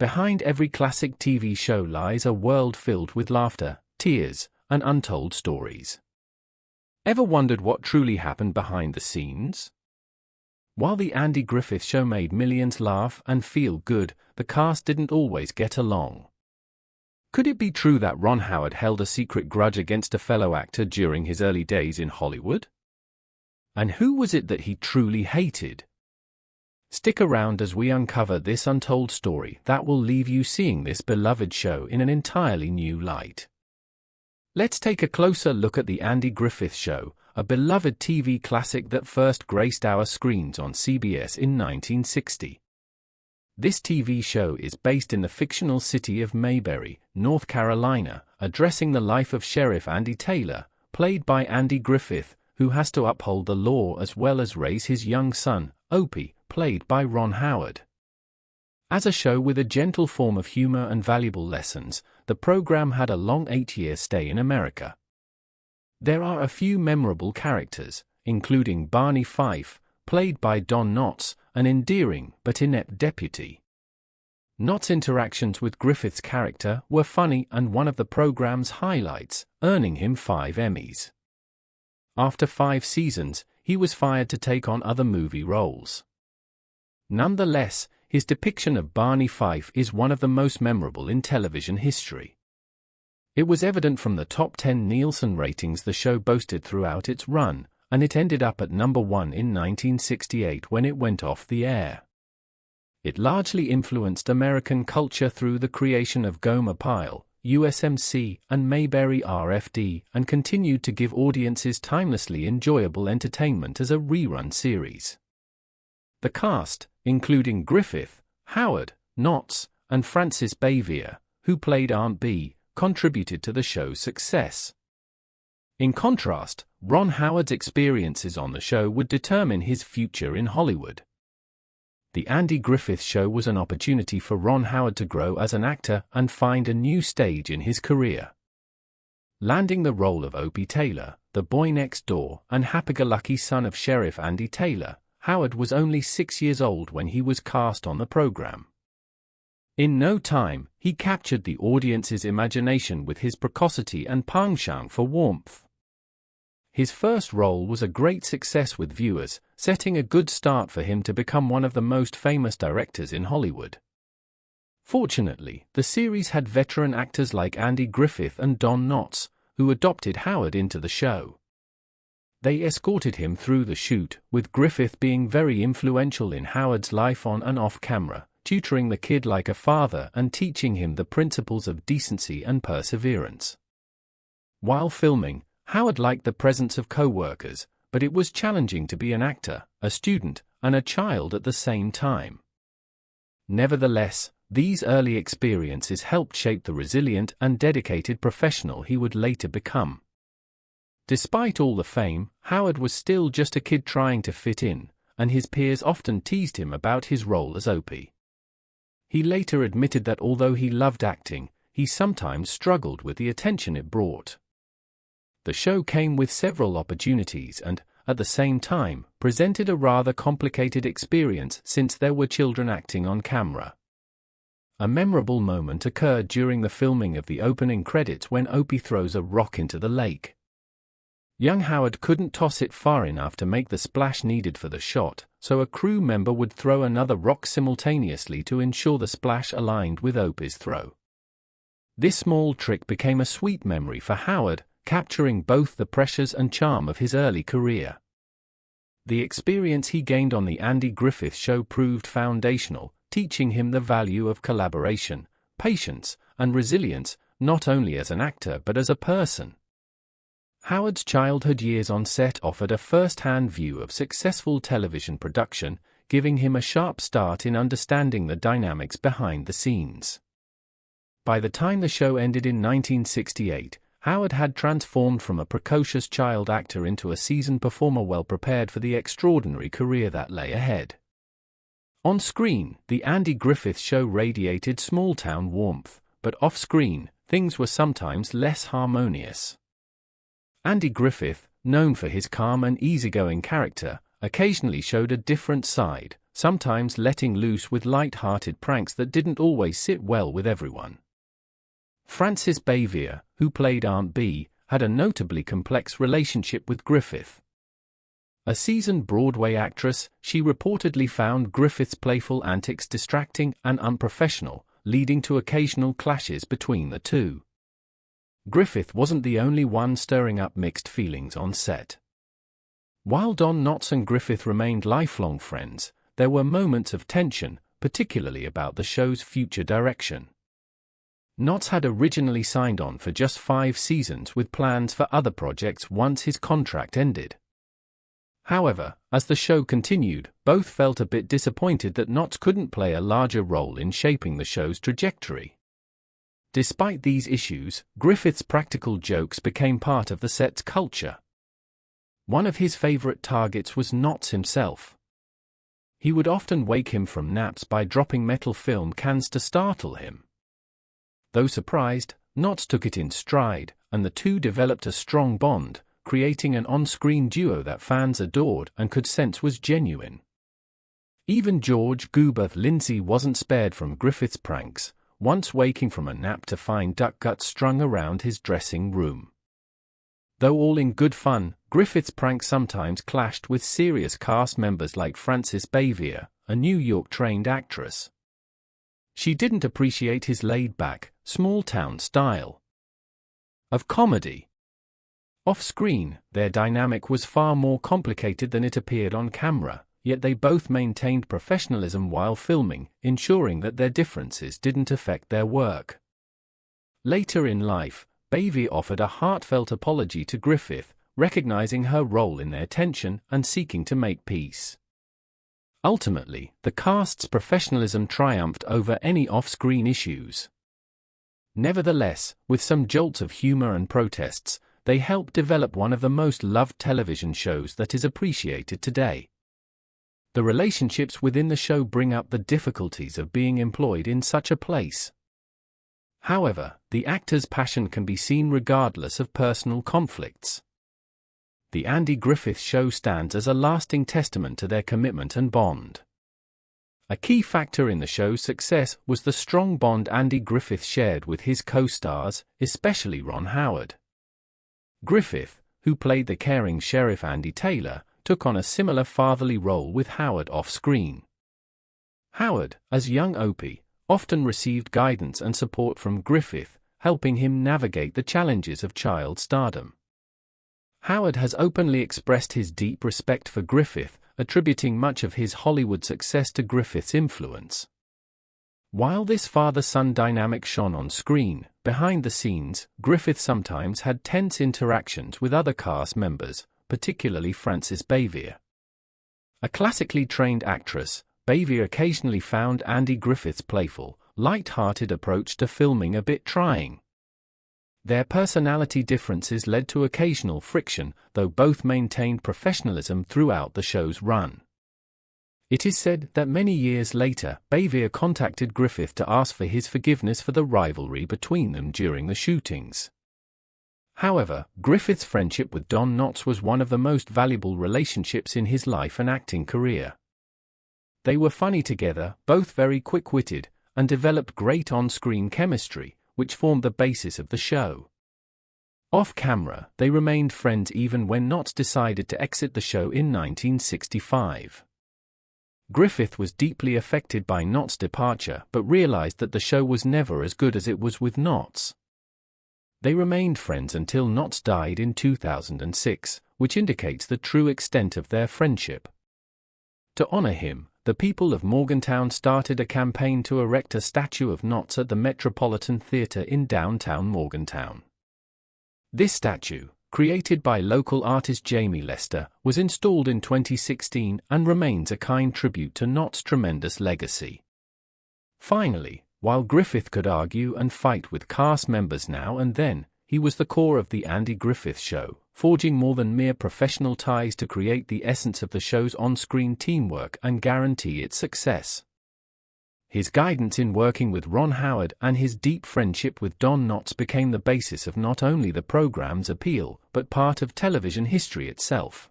Behind every classic TV show lies a world filled with laughter, tears, and untold stories. Ever wondered what truly happened behind the scenes? While the Andy Griffith Show made millions laugh and feel good, the cast didn't always get along. Could it be true that Ron Howard held a secret grudge against a fellow actor during his early days in Hollywood? And who was it that he truly hated? Stick around as we uncover this untold story that will leave you seeing this beloved show in an entirely new light. Let's take a closer look at the Andy Griffith Show, a beloved TV classic that first graced our screens on CBS in 1960. This TV show is based in the fictional city of Mayberry, North Carolina, addressing the life of Sheriff Andy Taylor, played by Andy Griffith, who has to uphold the law as well as raise his young son, Opie, played by Ron Howard. As a show with a gentle form of humor and valuable lessons, the program had a long 8-year stay in America. There are a few memorable characters, including Barney Fife, played by Don Knotts, an endearing but inept deputy. Knotts' interactions with Griffith's character were funny and one of the program's highlights, earning him 5 Emmys. After 5 seasons, he was fired to take on other movie roles. Nonetheless, his depiction of Barney Fife is one of the most memorable in television history. It was evident from the top 10 Nielsen ratings the show boasted throughout its run, and it ended up at number 1 in 1968 when it went off the air. It largely influenced American culture through the creation of Gomer Pyle, USMC, and Mayberry RFD, and continued to give audiences timelessly enjoyable entertainment as a rerun series. The cast, including Griffith, Howard, Knotts, and Frances Bavier, who played Aunt Bee, contributed to the show's success. In contrast, Ron Howard's experiences on the show would determine his future in Hollywood. The Andy Griffith Show was an opportunity for Ron Howard to grow as an actor and find a new stage in his career. Landing the role of Opie Taylor, the boy next door and happy-go-lucky son of Sheriff Andy Taylor, Howard was only 6 years old when he was cast on the program. In no time, he captured the audience's imagination with his precocity and penchant for warmth. His first role was a great success with viewers, setting a good start for him to become one of the most famous directors in Hollywood. Fortunately, the series had veteran actors like Andy Griffith and Don Knotts, who adopted Howard into the show. They escorted him through the shoot, with Griffith being very influential in Howard's life on and off camera, tutoring the kid like a father and teaching him the principles of decency and perseverance. While filming, Howard liked the presence of co-workers, but it was challenging to be an actor, a student, and a child at the same time. Nevertheless, these early experiences helped shape the resilient and dedicated professional he would later become. Despite all the fame, Howard was still just a kid trying to fit in, and his peers often teased him about his role as Opie. He later admitted that although he loved acting, he sometimes struggled with the attention it brought. The show came with several opportunities and, at the same time, presented a rather complicated experience since there were children acting on camera. A memorable moment occurred during the filming of the opening credits when Opie throws a rock into the lake. Young Howard couldn't toss it far enough to make the splash needed for the shot, so a crew member would throw another rock simultaneously to ensure the splash aligned with Opie's throw. This small trick became a sweet memory for Howard, capturing both the pressures and charm of his early career. The experience he gained on the Andy Griffith Show proved foundational, teaching him the value of collaboration, patience, and resilience, not only as an actor but as a person. Howard's childhood years on set offered a first-hand view of successful television production, giving him a sharp start in understanding the dynamics behind the scenes. By the time the show ended in 1968, Howard had transformed from a precocious child actor into a seasoned performer well prepared for the extraordinary career that lay ahead. On screen, the Andy Griffith Show radiated small-town warmth, but off-screen, things were sometimes less harmonious. Andy Griffith, known for his calm and easygoing character, occasionally showed a different side, sometimes letting loose with light-hearted pranks that didn't always sit well with everyone. Frances Bavier, who played Aunt Bee, had a notably complex relationship with Griffith. A seasoned Broadway actress, she reportedly found Griffith's playful antics distracting and unprofessional, leading to occasional clashes between the two. Griffith wasn't the only one stirring up mixed feelings on set. While Don Knotts and Griffith remained lifelong friends, there were moments of tension, particularly about the show's future direction. Knotts had originally signed on for just 5 seasons with plans for other projects once his contract ended. However, as the show continued, both felt a bit disappointed that Knotts couldn't play a larger role in shaping the show's trajectory. Despite these issues, Griffith's practical jokes became part of the set's culture. One of his favorite targets was Knotts himself. He would often wake him from naps by dropping metal film cans to startle him. Though surprised, Knotts took it in stride, and the two developed a strong bond, creating an on-screen duo that fans adored and could sense was genuine. Even George "Goober" Lindsay wasn't spared from Griffith's pranks, once waking from a nap to find duck guts strung around his dressing room. Though all in good fun, Griffith's pranks sometimes clashed with serious cast members like Frances Bavier, a New York-trained actress. She didn't appreciate his laid-back, small-town style of comedy. Off-screen, their dynamic was far more complicated than it appeared on camera, yet they both maintained professionalism while filming, ensuring that their differences didn't affect their work. Later in life, Bavier offered a heartfelt apology to Griffith, recognizing her role in their tension and seeking to make peace. Ultimately, the cast's professionalism triumphed over any off-screen issues. Nevertheless, with some jolts of humor and protests, they helped develop one of the most loved television shows that is appreciated today. The relationships within the show bring up the difficulties of being employed in such a place. However, the actors' passion can be seen regardless of personal conflicts. The Andy Griffith Show stands as a lasting testament to their commitment and bond. A key factor in the show's success was the strong bond Andy Griffith shared with his co-stars, especially Ron Howard. Griffith, who played the caring sheriff Andy Taylor, took on a similar fatherly role with Howard off-screen. Howard, as young Opie, often received guidance and support from Griffith, helping him navigate the challenges of child stardom. Howard has openly expressed his deep respect for Griffith, attributing much of his Hollywood success to Griffith's influence. While this father-son dynamic shone on screen, behind the scenes, Griffith sometimes had tense interactions with other cast members, particularly Frances Bavier. A classically trained actress, Bavier occasionally found Andy Griffith's playful, light-hearted approach to filming a bit trying. Their personality differences led to occasional friction, though both maintained professionalism throughout the show's run. It is said that many years later, Bavier contacted Griffith to ask for his forgiveness for the rivalry between them during the shootings. However, Griffith's friendship with Don Knotts was one of the most valuable relationships in his life and acting career. They were funny together, both very quick-witted, and developed great on-screen chemistry, which formed the basis of the show. Off-camera, they remained friends even when Knotts decided to exit the show in 1965. Griffith was deeply affected by Knotts' departure but realized that the show was never as good as it was with Knotts. They remained friends until Knotts died in 2006, which indicates the true extent of their friendship. To honor him, the people of Morgantown started a campaign to erect a statue of Knotts at the Metropolitan Theater in downtown Morgantown. This statue, created by local artist Jamie Lester, was installed in 2016 and remains a kind tribute to Knotts' tremendous legacy. Finally, while Griffith could argue and fight with cast members now and then, he was the core of the Andy Griffith Show, forging more than mere professional ties to create the essence of the show's on-screen teamwork and guarantee its success. His guidance in working with Ron Howard and his deep friendship with Don Knotts became the basis of not only the program's appeal, but part of television history itself.